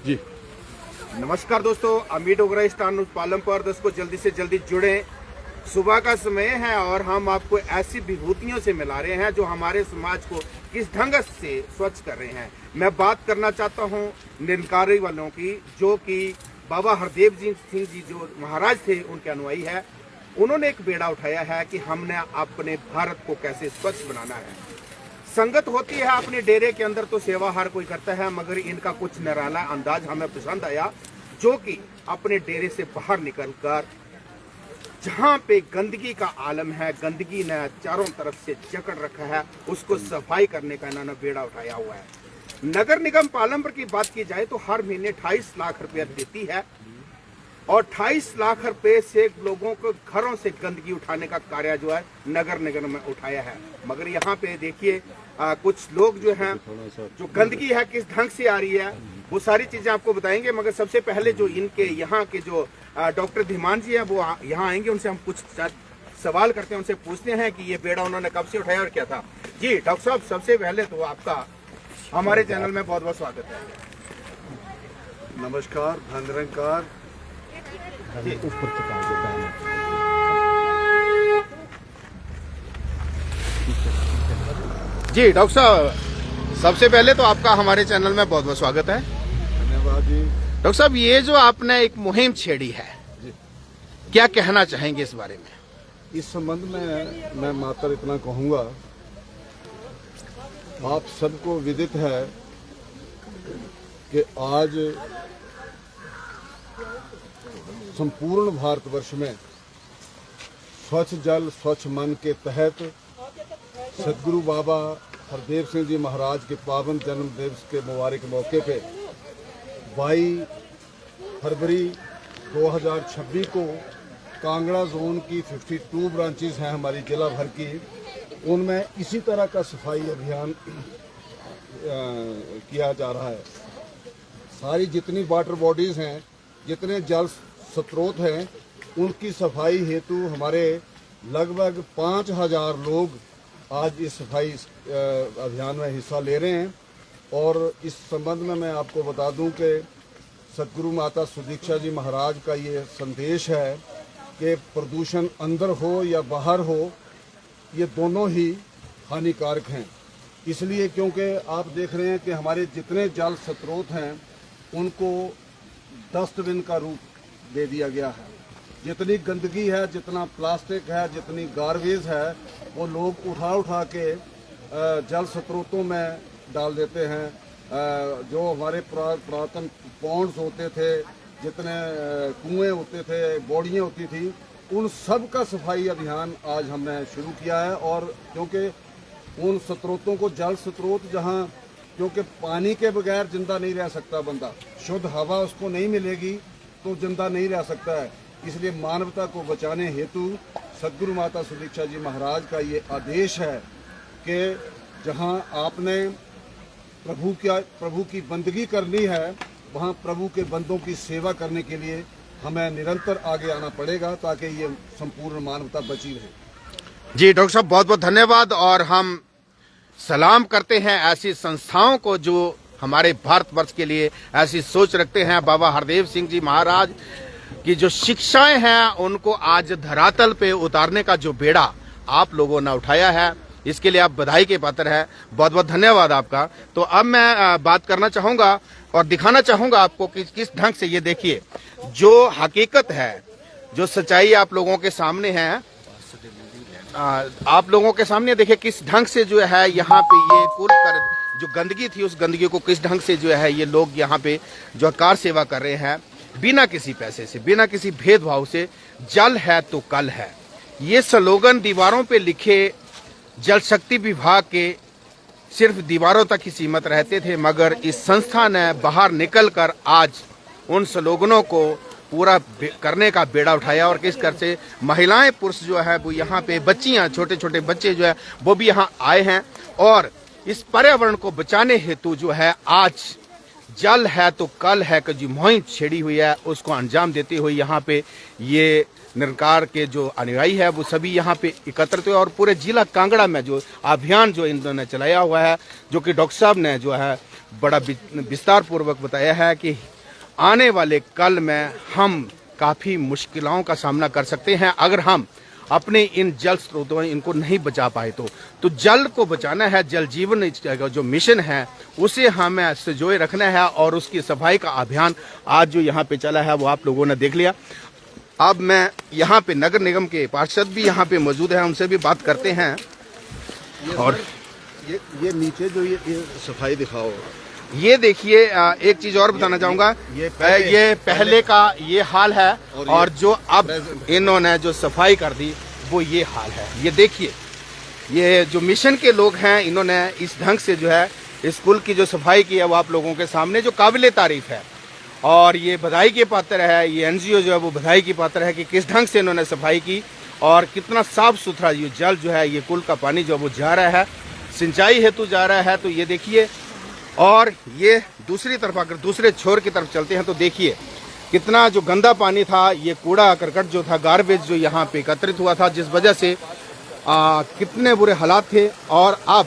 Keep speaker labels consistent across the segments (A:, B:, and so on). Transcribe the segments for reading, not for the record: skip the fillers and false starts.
A: जी
B: नमस्कार दोस्तों, अमीर डोगरा स्टान पालमपुर दोस्तों को जल्दी से जल्दी जुड़े। सुबह का समय है और हम आपको ऐसी विभूतियों से मिला रहे हैं जो हमारे समाज को किस ढंग से स्वच्छ कर रहे हैं। मैं बात करना चाहता हूं निरंकारी वालों की, जो कि बाबा हरदेव सिंह जी जो महाराज थे उनके अनुयायी है। उन्होंने एक बेड़ा उठाया है कि हमने अपने भारत को कैसे स्वच्छ बनाना है। संगत होती है अपने डेरे के अंदर तो सेवा हर कोई करता है, मगर इनका कुछ निराला अंदाज हमें पसंद आया, जो कि अपने डेरे से बाहर निकलकर जहां पे गंदगी का आलम है, गंदगी ने चारों तरफ से जकड़ रखा है, उसको सफाई करने का इन्होंने बेड़ा उठाया हुआ है। नगर निगम पालमपुर की बात की जाए तो हर महीने 28 लाख रुपया देती है और 28 लाख रुपए से लोगों को घरों से गंदगी उठाने का कार्य जो है नगर निगम में उठाया है। मगर यहाँ पे देखिए कुछ लोग जो हैं, जो गंदगी है किस ढंग से आ रही है, वो सारी चीजें आपको बताएंगे। मगर सबसे पहले जो इनके यहाँ के जो डॉक्टर धीमान जी हैं वो यहाँ आएंगे, उनसे हम कुछ सवाल करते हैं, उनसे पूछते हैं कि ये बेड़ा उन्होंने कब से उठाया और क्या था। जी डॉक्टर साहब, सबसे पहले तो आपका हमारे चैनल में बहुत बहुत स्वागत है।
A: नमस्कार, धन्यवाद।
B: जी डॉक्टर साहब, सबसे पहले तो आपका हमारे चैनल में बहुत बहुत स्वागत है।
A: धन्यवाद जी।
B: डॉक्टर साहब, ये जो आपने एक मुहिम छेड़ी है, क्या कहना चाहेंगे इस बारे में?
A: इस संबंध में मैं मात्र इतना कहूंगा, आप सबको विदित है कि आज संपूर्ण भारतवर्ष में स्वच्छ जल स्वच्छ मन के तहत सदगुरु बाबा हरदेव सिंह जी महाराज के पावन जन्म दिवस के मुबारक मौके पे 22 फरवरी 2026 को कांगड़ा जोन की 52 ब्रांचेस हैं हमारी जिला भर की, उनमें इसी तरह का सफाई अभियान किया जा रहा है। सारी जितनी वाटर बॉडीज हैं, जितने जल स्रोत हैं, उनकी सफाई हेतु हमारे लगभग 5000 लोग आज इस सफाई अभियान में हिस्सा ले रहे हैं। और इस संबंध में मैं आपको बता दूं कि सतगुरु माता सुदीक्षा जी महाराज का ये संदेश है कि प्रदूषण अंदर हो या बाहर हो, ये दोनों ही हानिकारक हैं। इसलिए क्योंकि आप देख रहे हैं कि हमारे जितने जल स्रोत हैं उनको डस्टबिन का रूप दे दिया गया है। जितनी गंदगी है, जितना प्लास्टिक है, जितनी गार्बेज है, वो लोग उठा के जल स्रोतों में डाल देते हैं। जो हमारे पुरातन पॉन्ड्स होते थे, जितने कुएं होते थे, बॉडियाँ होती थी, उन सब का सफाई अभियान आज हमने शुरू किया है। और क्योंकि उन स्रोतों को, जल स्रोत जहाँ, क्योंकि पानी के बगैर जिंदा नहीं रह सकता बंदा, शुद्ध हवा उसको नहीं मिलेगी तो जिंदा नहीं रह सकता है। इसलिए मानवता को बचाने हेतु सदगुरु माता सुदीक्षा जी महाराज का ये आदेश है कि जहां आपने प्रभु की बंदगी करनी है, वहां प्रभु के बंदों की सेवा करने के लिए हमें निरंतर आगे आना पड़ेगा, ताकि ये संपूर्ण मानवता बची रहे।
B: जी डॉक्टर साहब, बहुत बहुत धन्यवाद। और हम सलाम करते हैं ऐसी संस्थाओं को जो हमारे भारतवर्ष के लिए ऐसी सोच रखते हैं। बाबा हरदेव सिंह जी महाराज की जो शिक्षाएं हैं उनको आज धरातल पे उतारने का जो बेड़ा आप लोगों ने उठाया है, इसके लिए आप बधाई के पात्र हैं। बहुत बहुत धन्यवाद आपका। तो अब मैं बात करना चाहूंगा और दिखाना चाहूंगा आपको कि किस ढंग से, ये देखिए जो हकीकत है, जो सच्चाई आप लोगों के सामने है, आप लोगों के सामने देखिए किस ढंग से जो है यहाँ पे ये कुल कर जो गंदगी थी, उस गंदगी को किस ढंग से जो है ये लोग यहाँ पे जो कार सेवा कर रहे हैं, बिना किसी पैसे से, बिना किसी भेदभाव से। जल है तो कल है, ये स्लोगन दीवारों पे लिखे जल शक्ति विभाग के सिर्फ दीवारों तक ही सीमित रहते थे, मगर इस संस्था ने बाहर निकलकर आज उन स्लोगनों को पूरा करने का बेड़ा उठाया। और किस कर से महिलाएं, पुरुष जो है वो यहाँ पे, बच्चियां, छोटे छोटे बच्चे जो है वो भी यहाँ आए हैं और इस पर्यावरण को बचाने हेतु जो है आज जल है तो कल है कि जो मुहिम छेड़ी हुई है उसको अंजाम देते हुए यहाँ पे ये निरंकार के जो अनुयायी है वो सभी यहाँ पे एकत्रित हुए और पूरे जिला कांगड़ा में जो अभियान जो इन्होंने चलाया हुआ है, जो कि डॉक्टर साहब ने जो है बड़ा विस्तार पूर्वक बताया है कि आने वाले कल में हम काफ़ी मुश्किलों का सामना कर सकते हैं अगर हम अपने इन जल स्रोतों इनको नहीं बचा पाए तो जल को बचाना है। जल जीवन जो मिशन है उसे हमें संजोए रखना है और उसकी सफाई का अभियान आज जो यहाँ पे चला है वो आप लोगों ने देख लिया। अब मैं यहाँ पे नगर निगम के पार्षद भी यहाँ पे मौजूद हैं, उनसे भी बात करते हैं। और
A: ये नीचे जो ये सफाई दिखाओ,
B: ये देखिए एक चीज और बताना चाहूंगा, ये पहले का ये हाल है और जो अब इन्होंने जो सफाई कर दी वो ये हाल है। ये देखिए, ये जो मिशन के लोग हैं इन्होंने इस ढंग से जो है स्कूल की जो सफाई की है वो आप लोगों के सामने जो काबिले तारीफ है और ये बधाई के पात्र है। ये एनजीओ जो है वो बधाई की पात्र है कि किस ढंग से इन्होंने सफाई की और कितना साफ सुथरा ये जल जो है, ये कुल का पानी जो वो जा रहा है, सिंचाई हेतु जा रहा है। तो ये देखिए, और ये दूसरी तरफ अगर दूसरे छोर की तरफ चलते हैं तो देखिए कितना जो गंदा पानी था, ये कूड़ा करकट जो था, गार्बेज जो यहाँ पे एकत्रित हुआ था, जिस वजह से कितने बुरे हालात थे। और अब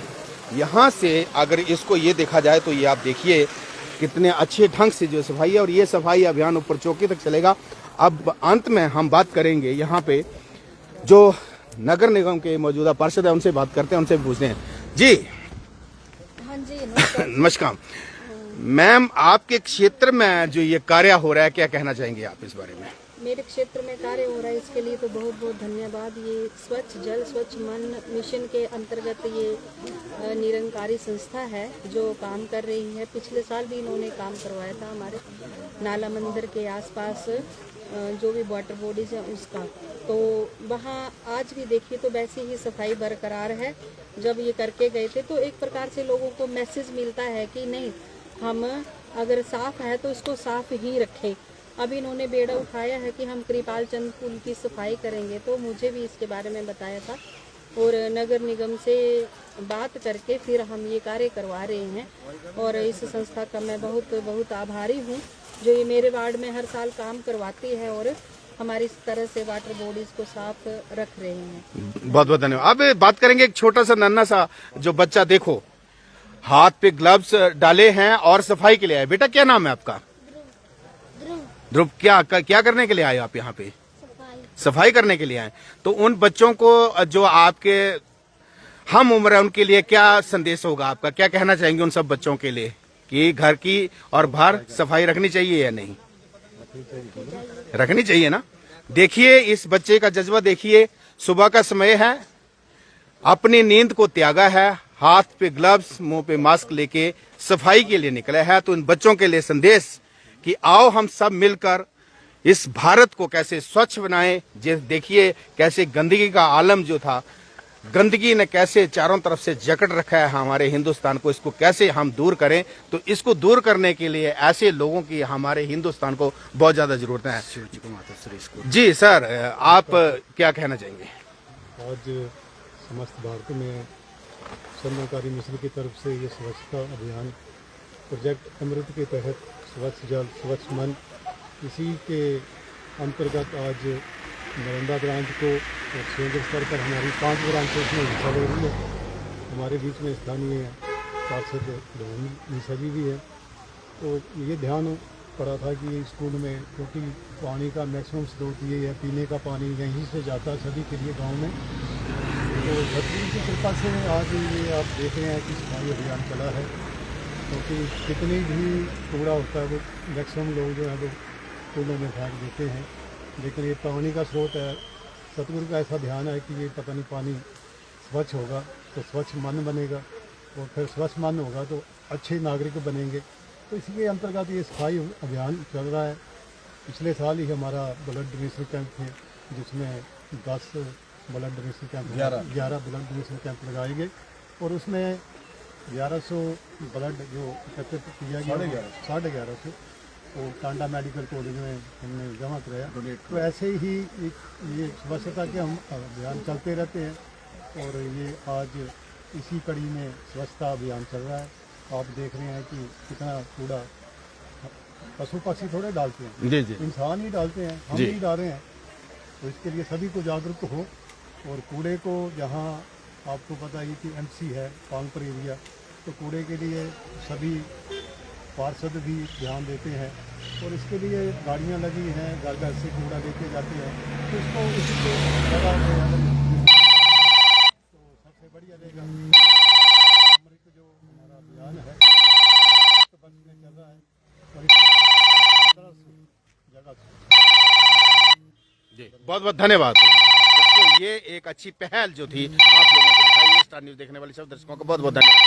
B: यहाँ से अगर इसको ये देखा जाए तो ये आप देखिए कितने अच्छे ढंग से जो सफाई है और ये सफाई अभियान ऊपर चौकी तक चलेगा। अब अंत में हम बात करेंगे यहाँ पे जो नगर निगम के मौजूदा पार्षद है उनसे बात करते हैं, उनसे पूछते हैं। जी
C: हाँ जी,
B: नमस्कार मैम, आपके क्षेत्र में जो ये कार्य हो रहा है क्या कहना चाहेंगे आप इस बारे में?
C: मेरे क्षेत्र में कार्य हो रहा है इसके लिए तो बहुत बहुत धन्यवाद। ये स्वच्छ जल स्वच्छ मन मिशन के अंतर्गत ये निरंकारी संस्था है जो काम कर रही है। पिछले साल भी इन्होंने काम करवाया था हमारे नाला मंदिर के आसपास जो भी वाटर बॉडीज है उसका, तो वहाँ आज भी देखिए तो वैसी ही सफाई बरकरार है। जब ये करके गए थे तो एक प्रकार से लोगों को मैसेज मिलता है कि नहीं, हम अगर साफ है तो इसको साफ ही रखें। अब इन्होंने बेड़ा उठाया है कि हम कृपाल चंद पुल की सफाई करेंगे, तो मुझे भी इसके बारे में बताया था और नगर निगम से बात करके फिर हम ये कार्य करवा रहे हैं। और इस संस्था का मैं बहुत बहुत आभारी हूँ जो ये मेरे वार्ड में हर साल काम करवाती है और हमारी इस तरह से वाटर बॉडीज को साफ रख रहे हैं।
B: बहुत बहुत धन्यवाद। अब बात करेंगे एक छोटा सा नन्हा सा जो बच्चा, देखो हाथ पे ग्लव्स डाले हैं और सफाई के लिए आए। बेटा क्या नाम है आपका? ध्रुव। क्या करने के लिए आए आप यहाँ पे? सफाई करने के लिए आए। तो उन बच्चों को जो आपके हम उम्र है उनके लिए क्या संदेश होगा आपका? क्या कहना चाहेंगे उन सब बच्चों के लिए कि घर की और बाहर सफाई रखनी चाहिए या नहीं? रखनी चाहिए ना। देखिए इस बच्चे का जज्बा देखिए, सुबह का समय है, अपनी नींद को त्यागा है, हाथ पे ग्लव्स मुंह पे मास्क लेके सफाई के लिए निकला है। तो इन बच्चों के लिए संदेश कि आओ हम सब मिलकर इस भारत को कैसे स्वच्छ बनाएं। देखिए कैसे गंदगी का आलम जो था, गंदगी ने कैसे चारों तरफ से जकड़ रखा है हमारे हिंदुस्तान को, इसको कैसे हम दूर करें। तो इसको दूर करने के लिए ऐसे लोगों की हमारे हिंदुस्तान को बहुत ज्यादा जरूरत है। जी सर, आप क्या कहना चाहेंगे?
D: आज समस्त भारत में निरंकारी मिशन की तरफ से ये स्वच्छता अभियान प्रोजेक्ट अमृत के तहत स्वच्छ जल स्वच्छ मन, इसी के अंतर्गत आज नालंदा ब्रांच को और केंद्र स्तर पर हमारी 5 ब्रांचेस में हिस्सा ले रही है। हमारे बीच में स्थानीय पार्षद निशा जी भी है। तो ये ध्यान पड़ा था कि स्कूल में, क्योंकि पानी का मैक्सिमम स्रोत ये है, पीने का पानी यहीं से जाता है सभी के लिए गांव में। तो छतरी की कृपा से आज ये आप देख रहे हैं कि सफाई अभियान चला है, क्योंकि कितनी भी कूड़ा होता है वो मैक्सिमम लोग जो है वो कूड़ों में फेंक देते हैं। लेकिन ये पानी का स्रोत है, सतगुरु का ऐसा ध्यान है कि ये पता नहीं पानी स्वच्छ होगा तो स्वच्छ मन बनेगा और फिर स्वच्छ मन होगा तो अच्छे नागरिक बनेंगे। तो इसी के अंतर्गत ये सफाई अभियान चल रहा है। पिछले साल ही हमारा ब्लड डोनेशन कैंप थे जिसमें 10 blood donation camp 11 blood donation camp लगाए गए और उसमें 1100 ब्लड जो एकत्रित किया गया, 1150 और टांडा मेडिकल कॉलेज में हमने जमा कराया। तो ऐसे ही ये स्वच्छता के हम अभियान चलते रहते हैं और ये आज इसी कड़ी में स्वच्छता अभियान चल रहा है। आप देख रहे हैं कि कितना कूड़ा पशु पक्षी थोड़े डालते हैं,
B: जी जी,
D: इंसान ही डालते हैं, हम ही डाल रहे हैं। तो इसके लिए सभी को जागरूक हो और कूड़े को जहाँ आपको पता ही कि एमसी है पांगपुर एरिया, तो कूड़े के लिए सभी पार्षद भी ध्यान देते हैं और इसके लिए गाड़ियाँ लगी हैं, घर घर से कूड़ा लेके जाते हैं, तो इसको उसी को लगा के अगर तो सबसे बढ़िया रहेगा। अमृत जो हमारा अभियान है बंद में चल रहा है और इसमें 15 जगह
B: जी बहुत बहुत धन्यवाद दोस्तों। ये एक अच्छी पहल जो थी आप लोगों को दिखाई, स्टार न्यूज़ देखने वाले सब दर्शकों को बहुत बहुत धन्यवाद।